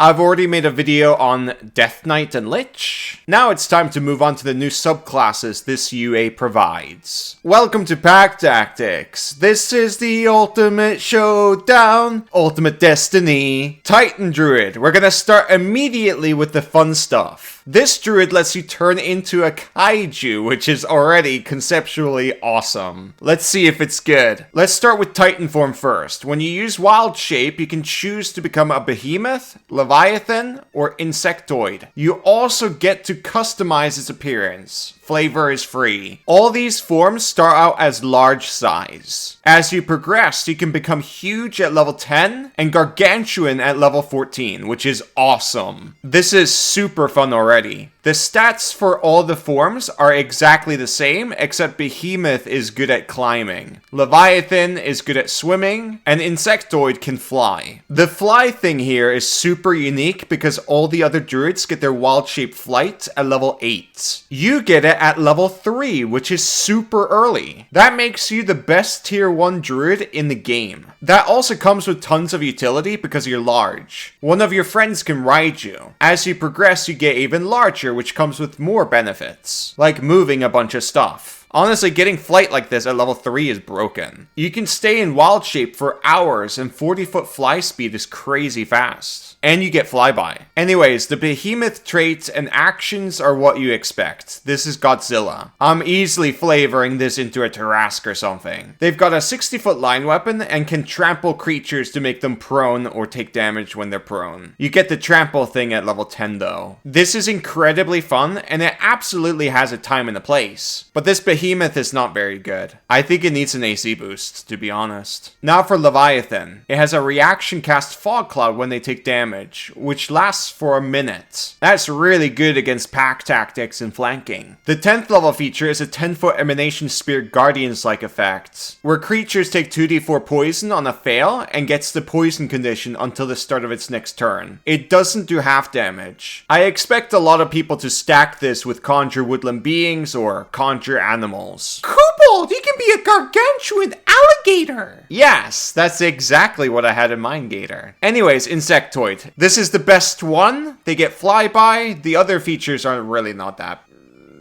I've already made a video on Death Knight and Lich. Now it's time to move on to the new subclasses this UA provides. Welcome to Pack Tactics. This is the ultimate showdown, ultimate destiny. Titan Druid. We're gonna start immediately with the fun stuff. This druid lets you turn into a kaiju, which is already conceptually awesome. Let's see if it's good. Let's start with Titan form first. When you use Wild Shape, you can choose to become a behemoth, leviathan, or insectoid. You also get to customize its appearance. Flavor is free. All these forms start out as large size. As you progress, you can become huge at level 10 and gargantuan at level 14, which is awesome. This is super fun already. The stats for all the forms are exactly the same, except Behemoth is good at climbing, Leviathan is good at swimming, and Insectoid can fly. The fly thing here is super unique because all the other druids get their wild shape flight at level 8. You get it at level 3, which is super early. That makes you the best tier 1 druid in the game. That also comes with tons of utility because you're large. One of your friends can ride you. As you progress, you get even larger, which comes with more benefits, like moving a bunch of stuff. Honestly, getting flight like this at level 3 is broken. You can stay in wild shape for hours, and 40-foot fly speed is crazy fast. And you get flyby. Anyways, the behemoth traits and actions are what you expect. This is Godzilla. I'm easily flavoring this into a Tarrasque or something. They've got a 60-foot line weapon and can trample creatures to make them prone or take damage when they're prone. You get the trample thing at level 10 though. This is incredibly fun, and it absolutely has a time and a place. But this behemoth is not very good. I think it needs an AC boost, to be honest. Now for Leviathan. It has a reaction cast Fog Cloud when they take damage, which lasts for a minute. That's really good against pack tactics and flanking. The 10th level feature is a 10-foot Emanation Spirit Guardians-like effect, where creatures take 2d4 poison on a fail and gets the poison condition until the start of its next turn. It doesn't do half damage. I expect a lot of people to stack this with Conjure Woodland Beings or Conjure Animals. Kobold, you can be a gargantuan alligator! Yes, that's exactly what I had in mind, Gator. Anyways, Insectoid. This is the best one. They get flyby. The other features are really not that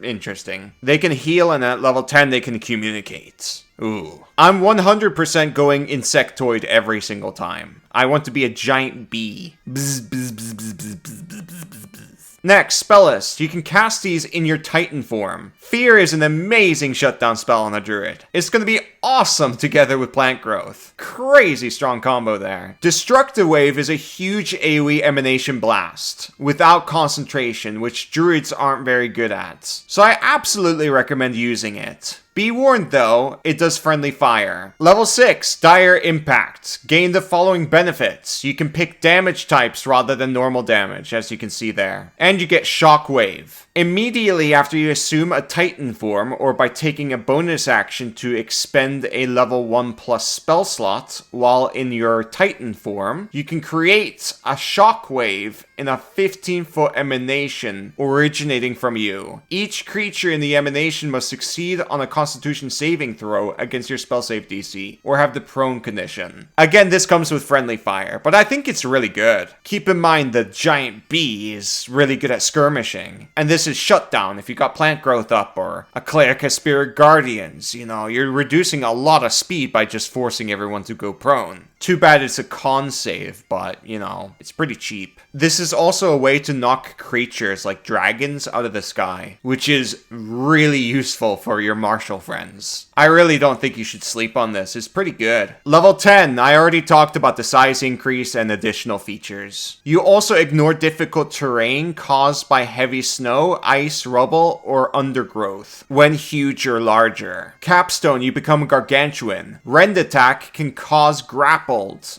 interesting. They can heal, and at level 10 they can communicate. Ooh. I'm 100% going Insectoid every single time. I want to be a giant bee. Bzz, bzz, bzz, bzz, bzz, bzz, bzz, bzz, bzz. Next, Spellist. You can cast these in your Titan form. Fear is an amazing shutdown spell on a druid. It's going to be awesome together with plant growth. Crazy strong combo there. Destructive Wave is a huge AoE emanation blast without concentration, which druids aren't very good at. So I absolutely recommend using it. Be warned though, it does friendly fire. Level 6, Dire Impact. Gain the following benefits. You can pick damage types rather than normal damage, as you can see there. And you get Shockwave. Immediately after you assume a Titan form, or by taking a bonus action to expend a level 1+ spell slot while in your Titan form, you can create a Shockwave in a 15-foot emanation originating from you. Each creature in the emanation must succeed on a Constitution saving throw against your spell save DC, or have the prone condition. Again, this comes with friendly fire, but I think it's really good. Keep in mind the giant bee is really good at skirmishing, and this is shutdown if you got plant growth up, or a cleric has spirit guardians. You know, you're reducing a lot of speed by just forcing everyone to go prone. Too bad it's a con save, but, you know, it's pretty cheap. This is also a way to knock creatures like dragons out of the sky, which is really useful for your martial friends. I really don't think you should sleep on this. It's pretty good. Level 10, I already talked about the size increase and additional features. You also ignore difficult terrain caused by heavy snow, ice, rubble, or undergrowth when huge or larger. Capstone, you become gargantuan. Rend attack can cause grappled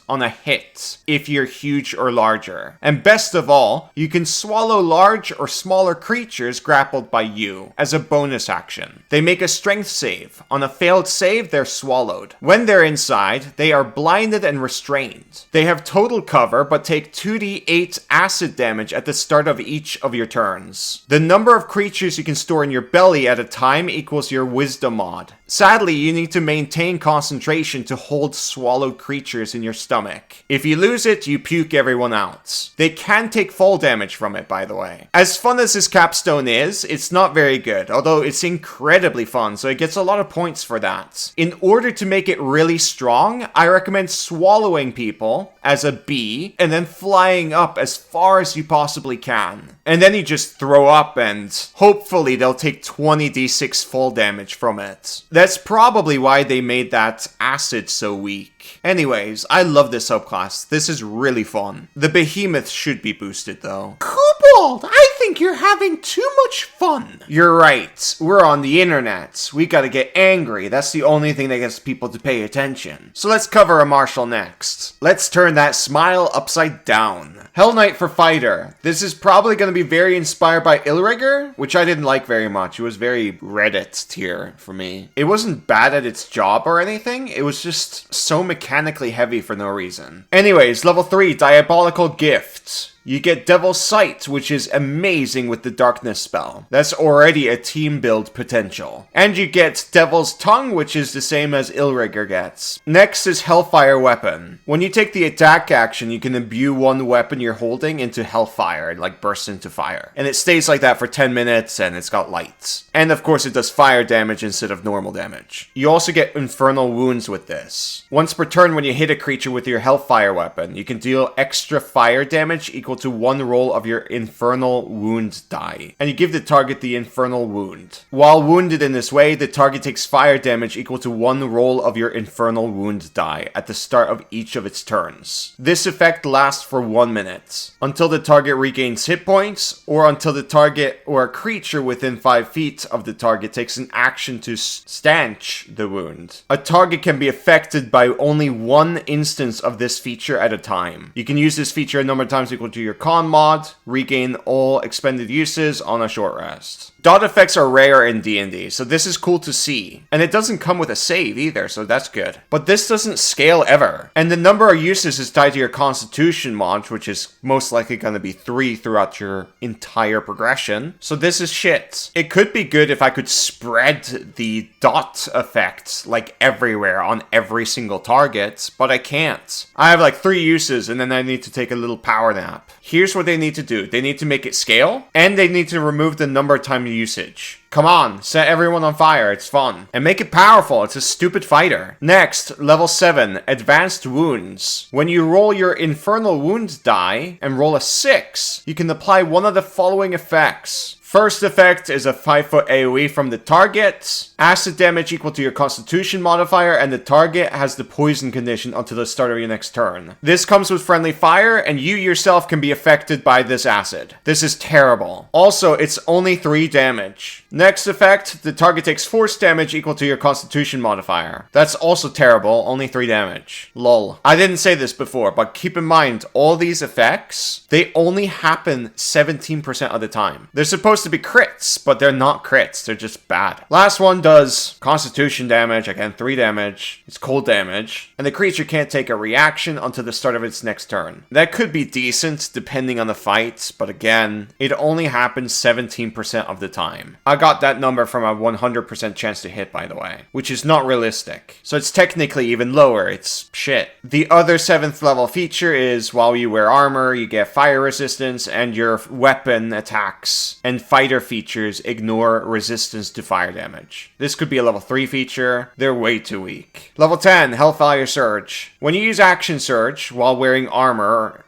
on a hit if you're huge or larger. And best of all, you can swallow large or smaller creatures grappled by you as a bonus action. They make a strength save. On a failed save, they're swallowed. When they're inside, they are blinded and restrained. They have total cover, but take 2d8 acid damage at the start of each of your turns. The number of creatures you can store in your belly at a time equals your wisdom mod. Sadly, you need to maintain concentration to hold swallowed creatures creatures in your stomach. If you lose it, you puke everyone out. They can take fall damage from it, by the way. As fun as this capstone is, it's not very good, although it's incredibly fun, so it gets a lot of points for that. In order to make it really strong, I recommend swallowing people as a bee, and then flying up as far as you possibly can. And then you just throw up, and hopefully they'll take 20d6 fall damage from it. That's probably why they made that acid so weak. Anyways, I love this subclass. This is really fun. The behemoth should be boosted though. Kobold, I think you're having too much fun. You're right. We're on the internet. We gotta get angry. That's the only thing that gets people to pay attention. So let's cover a martial next. Let's turn that smile upside down. Hell Knight for fighter. This is probably gonna be very inspired by Illrigger, which I didn't like very much. It was very Reddit tier for me. It wasn't bad at its job or anything. It was just so mechanically heavy for no reason. Anyways, level 3, Diabolical Gift. You get Devil's Sight, which is amazing with the Darkness spell. That's already a team build potential. And you get Devil's Tongue, which is the same as Illrigger gets. Next is Hellfire Weapon. When you take the attack action, you can imbue one weapon you're holding into Hellfire, like burst into fire. And it stays like that for 10 minutes, and it's got lights. And of course it does fire damage instead of normal damage. You also get Infernal Wounds with this. Once per turn, when you hit a creature with your Hellfire Weapon, you can deal extra fire damage equal to one roll of your Infernal Wound die, and you give the target the Infernal Wound. While wounded in this way, the target takes fire damage equal to one roll of your Infernal Wound die at the start of each of its turns. This effect lasts for 1 minute, until the target regains hit points, or until the target or a creature within 5 feet of the target takes an action to stanch the wound. A target can be affected by only one instance of this feature at a time. You can use this feature a number of times equal to your con mod, regain all expended uses on a short rest. Dot effects are rare in D&D, so this is cool to see. And it doesn't come with a save either, so that's good. But this doesn't scale ever. And the number of uses is tied to your Constitution mod, which is most likely going to be 3 throughout your entire progression. So this is shit. It could be good if I could spread the dot effect, like everywhere on every single target, but I can't. I have like 3 uses, and then I need to take a little power nap. Here's what they need to do. They need to make it scale, and they need to remove the number of time usage. Come on, set everyone on fire, it's fun. And make it powerful, it's a stupid fighter. Next, level 7, Advanced Wounds. When you roll your Infernal Wound die and roll a 6, you can apply one of the following effects. First effect is a 5-foot AoE from the target. Acid damage equal to your Constitution modifier, and the target has the poison condition until the start of your next turn. This comes with friendly fire, and you yourself can be affected by this acid. This is terrible. Also, it's only 3 damage. Next effect, the target takes force damage equal to your Constitution modifier. That's also terrible, only 3 damage. Lol. I didn't say this before, but keep in mind, all these effects, they only happen 17% of the time. They're supposed to be crits, but they're not crits, they're just bad. Last one does Constitution damage, again 3 damage, it's cold damage, and the creature can't take a reaction until the start of its next turn. That could be decent depending on the fight, but again, it only happens 17% of the time. I got that number from a 100% chance to hit, by the way, which is not realistic. So it's technically even lower, it's shit. The other 7th level feature is while you wear armor, you get fire resistance, and your weapon attacks and fighter features ignore resistance to fire damage. This could be a level 3 feature. They're way too weak. Level 10, Hellfire Surge. When you use Action Surge while wearing armor,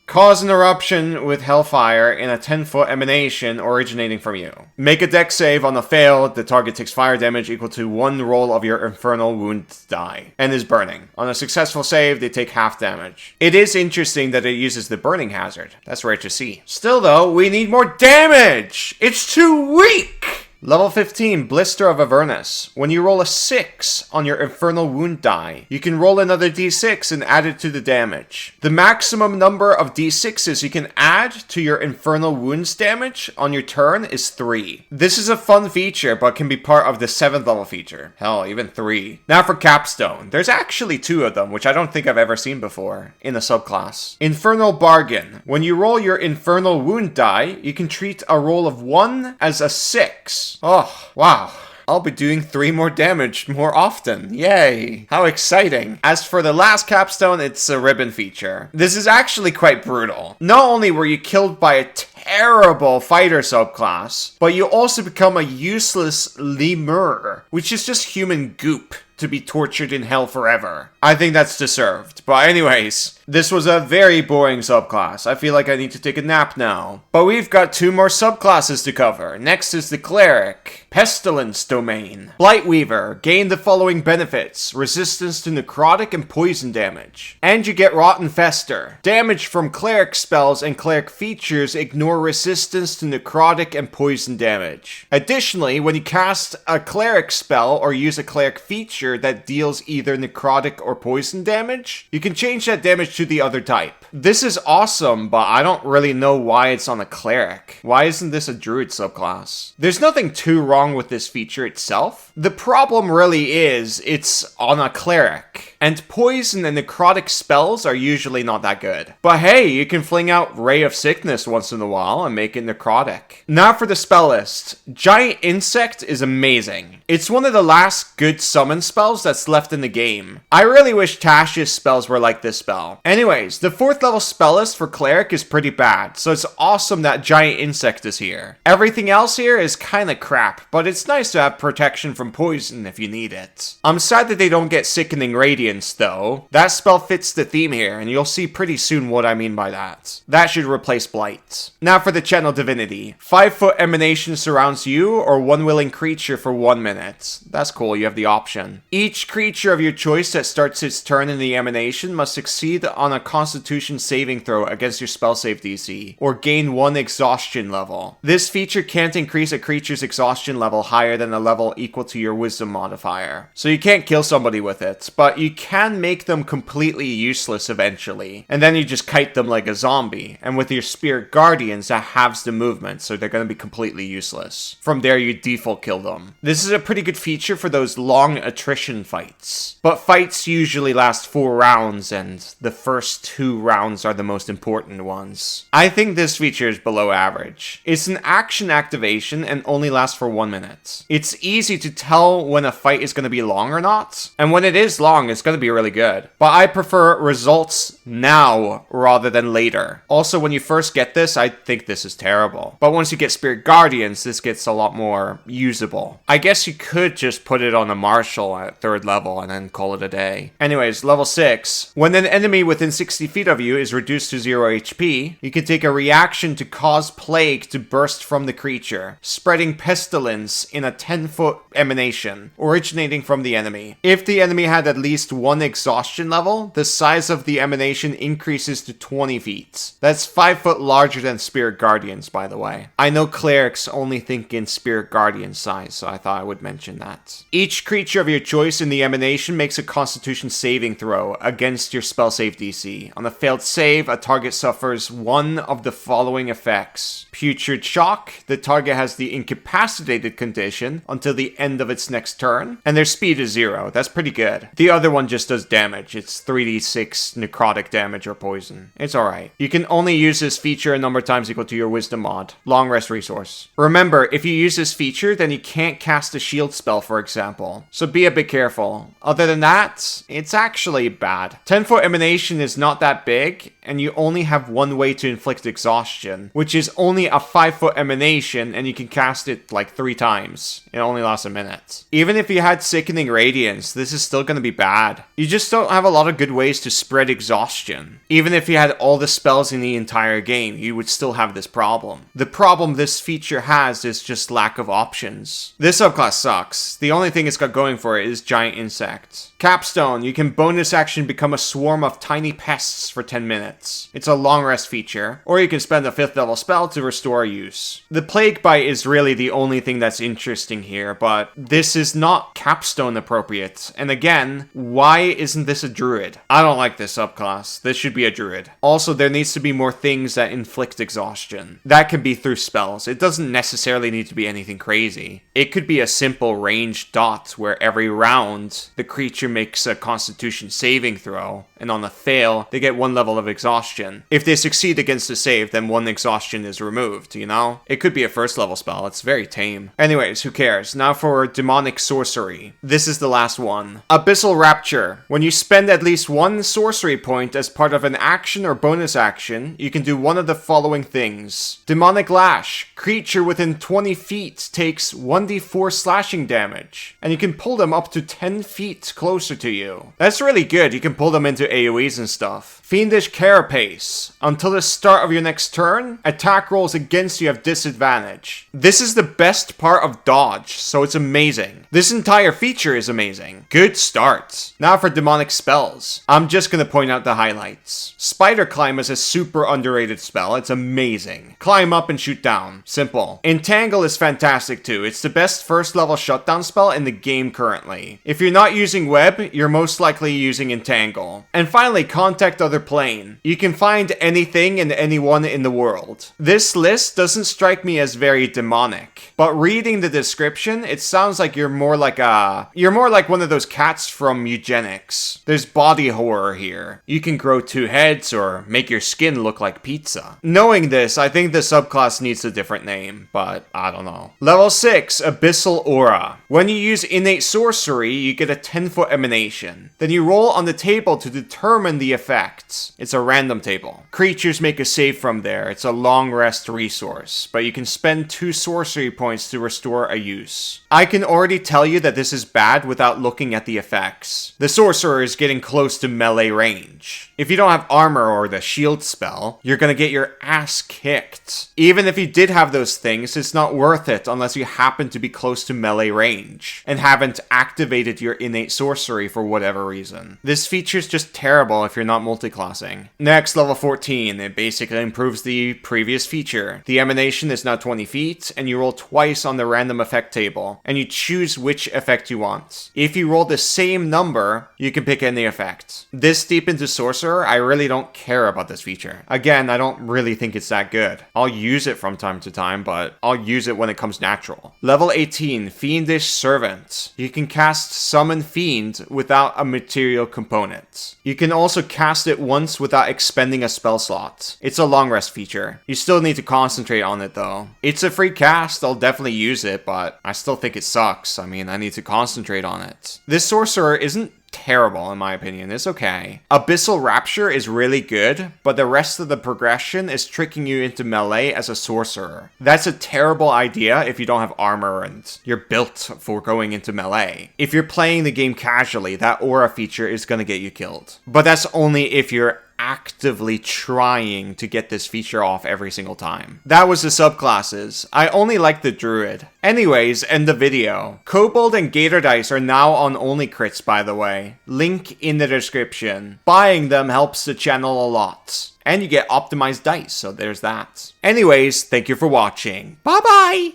cause an eruption with Hellfire in a 10-foot emanation originating from you. Make a dex save. On a fail, the target takes fire damage equal to 1 roll of your Infernal Wound die, and is burning. On a successful save, they take half damage. It is interesting that it uses the burning hazard. That's rare to see. Still though, we need more damage! It's too weak! Level 15, Blister of Avernus. When you roll a 6 on your Infernal Wound die, you can roll another d6 and add it to the damage. The maximum number of d6s you can add to your Infernal Wounds damage on your turn is 3. This is a fun feature, but can be part of the 7th level feature. Hell, even 3. Now for Capstone. There's actually 2 of them, which I don't think I've ever seen before in a subclass. Infernal Bargain. When you roll your Infernal Wound die, you can treat a roll of 1 as a 6. Oh, wow. I'll be doing 3 more damage more often. Yay. How exciting. As for the last capstone, it's a ribbon feature. This is actually quite brutal. Not only were you killed by a terrible fighter subclass, but you also become a useless lemur, which is just human goop to be tortured in hell forever. I think that's deserved. But anyways, this was a very boring subclass. I feel like I need to take a nap now. But we've got 2 more subclasses to cover. Next is the Cleric. Pestilence domain. Blightweaver. Gain the following benefits. Resistance to necrotic and poison damage. And you get Rotten Fester. Damage from cleric spells and cleric features ignore resistance to necrotic and poison damage. Additionally, when you cast a cleric spell or use a cleric feature that deals either necrotic or poison damage, you can change that damage to the other type. This is awesome, but I don't really know why it's on a cleric. Why isn't this a druid subclass? There's nothing too wrong with this feature itself. The problem really is it's on a cleric, and poison and necrotic spells are usually not that good. But hey, you can fling out Ray of Sickness once in a while and make it necrotic. Now for the spell list. Giant Insect is amazing. It's one of the last good summon spells that's left in the game. I really wish Tasha's spells were like this spell. Anyways, the 4th level spell list for Cleric is pretty bad, so it's awesome that Giant Insect is here. Everything else here is kinda crap, but it's nice to have protection from poison if you need it. I'm sad that they don't get Sickening Radiance though. That spell fits the theme here, and you'll see pretty soon what I mean by that. That should replace Blight. Now for the Channel Divinity. 5-foot emanation surrounds you or one willing creature for 1 minute. That's cool, you have the option. Each creature of your choice that starts its turn in the emanation must succeed on a Constitution saving throw against your spell save DC, or gain 1 exhaustion level. This feature can't increase a creature's exhaustion level higher than a level equal to your wisdom modifier. So you can't kill somebody with it, but you can make them completely useless eventually, and then you just kite them like a zombie, and with your Spirit Guardians that halves the movement, so they're going to be completely useless. From there you default kill them. This is a pretty good feature for those long attrition fights, but fights usually last 4 rounds, and the first 2 rounds are the most important ones. I think this feature is below average. It's an action activation and only lasts for 1 minute. It's easy to tell when a fight is going to be long or not, and when it is long, it's going to be really good. But I prefer results now rather than later. Also, when you first get this, I think this is terrible. But once you get Spirit Guardians, this gets a lot more usable. I guess you could just put it on a Marshal at 3rd level and then call it a day. Anyways, level 6. When an enemy within 60 feet of you is reduced to 0 HP, you can take a reaction to cause plague to burst from the creature, spreading pestilence in a 10-foot emanation, originating from the enemy. If the enemy had at least 1 exhaustion level, the size of the emanation increases to 20 feet. That's 5 foot larger than Spirit Guardians, by the way. I know clerics only think in Spirit Guardian size, so I thought I would mention that. Each creature of your choice in the emanation makes a Constitution saving throw against your spell save DC. On a failed save, a target suffers 1 of the following effects. Putrid Shock, the target has the incapacitated condition until the end of its next turn, and their speed is 0. That's pretty good. The other one just does damage. It's 3d6 necrotic damage or poison. It's alright. You can only use this feature a number of times equal to your wisdom mod. Long rest resource. Remember, if you use this feature, then you can't cast a shield spell, for example. So be a bit careful. Other than that, it's actually bad. 10-foot emanation is not that big, and you only have 1 way to inflict exhaustion, which is only a 5-foot emanation, and you can cast it like 3 times. It only lasts a minute. Even if you had Sickening Radiance, this is still going to be bad. You just don't have a lot of good ways to spread exhaustion. Even if you had all the spells in the entire game, you would still have this problem. The problem this feature has is just lack of options. This subclass sucks. The only thing it's got going for it is Giant Insect. Capstone, you can bonus action become a swarm of tiny pests for 10 minutes. It's a long rest feature, or you can spend a 5th level spell to restore use. The Plague Bite is really the only thing that's interesting here, but this is not capstone appropriate. And again, why Why isn't this a druid? I don't like this subclass. This should be a druid. Also, there needs to be more things that inflict exhaustion. That can be through spells. It doesn't necessarily need to be anything crazy. It could be a simple ranged dot where every round the creature makes a constitution saving throw, and on a fail, they get 1 level of exhaustion. If they succeed against a save, then 1 exhaustion is removed, you know? It could be a first level spell. It's very tame. Anyways, who cares? Now for demonic sorcery. This is the last one. Abyssal Rapture. When you spend at least 1 sorcery point as part of an action or bonus action, you can do one of the following things. Demonic Lash. Creature within 20 feet takes 1d4 slashing damage, and you can pull them up to 10 feet closer to you. That's really good. You can pull them into AoEs and stuff. Fiendish Carapace. Until the start of your next turn, attack rolls against you have disadvantage. This is the best part of dodge, so it's amazing. This entire feature is amazing. Good start. Now for demonic spells. I'm just gonna point out the highlights. Spider Climb is a super underrated spell. It's amazing. Climb up and shoot down. Simple. Entangle is fantastic too. It's the best first level shutdown spell in the game currently. If you're not using web, you're most likely using Entangle. And finally, Contact Other Plane. You can find anything and anyone in the world. This list doesn't strike me as very demonic, but reading the description, it sounds like you're more like one of those cats from eugenics. There's body horror here. You can grow 2 heads or make your skin look like pizza. Knowing this, I think the subclass needs a different name, but I don't know. Level 6, Abyssal Aura. When you use innate sorcery, you get a 10-foot emanation. Then you roll on the table to determine the effects. It's a random table. Creatures make a save from there. It's a long rest resource, but you can spend 2 sorcery points to restore a use. I can already tell you that this is bad without looking at the effects. The sorcerer is getting close to melee range. If you don't have armor or the shield spell, you're gonna get your ass kicked. Even if you did have those things, it's not worth it unless you happen to be close to melee range and haven't activated your innate sorcery for whatever reason. This feature's just terrible if you're not multiclassing. Next, level 14. It basically improves the previous feature. The emanation is now 20 feet, and you roll twice on the random effect table, and you choose which effect you want. If you roll the same number, you can pick any effect. This deep into Sorcerer, I really don't care about this feature. Again, I don't really think it's that good. I'll use it from time to time, but I'll use it when it comes natural. Level 18, Fiendish Servant. You can cast Summon Fiend without a material component. You can also cast it once without expending a spell slot. It's a long rest feature. You still need to concentrate on it though. It's a free cast, I'll definitely use it, but I still think it sucks. I mean, I need to concentrate on it. This Sorcerer isn't terrible in my opinion. It's okay. Abyssal Rapture is really good, but the rest of the progression is tricking you into melee as a sorcerer. That's a terrible idea if you don't have armor and you're built for going into melee. If you're playing the game casually, that aura feature is gonna get you killed. But that's only if you're actively trying to get this feature off every single time. That was the subclasses. I only like the druid. Anyways, end the video. Kobold and Gator Dice are now on only crits, by the way. Link in the description. Buying them helps the channel a lot. And you get optimized dice, so there's that. Anyways, thank you for watching. Bye bye!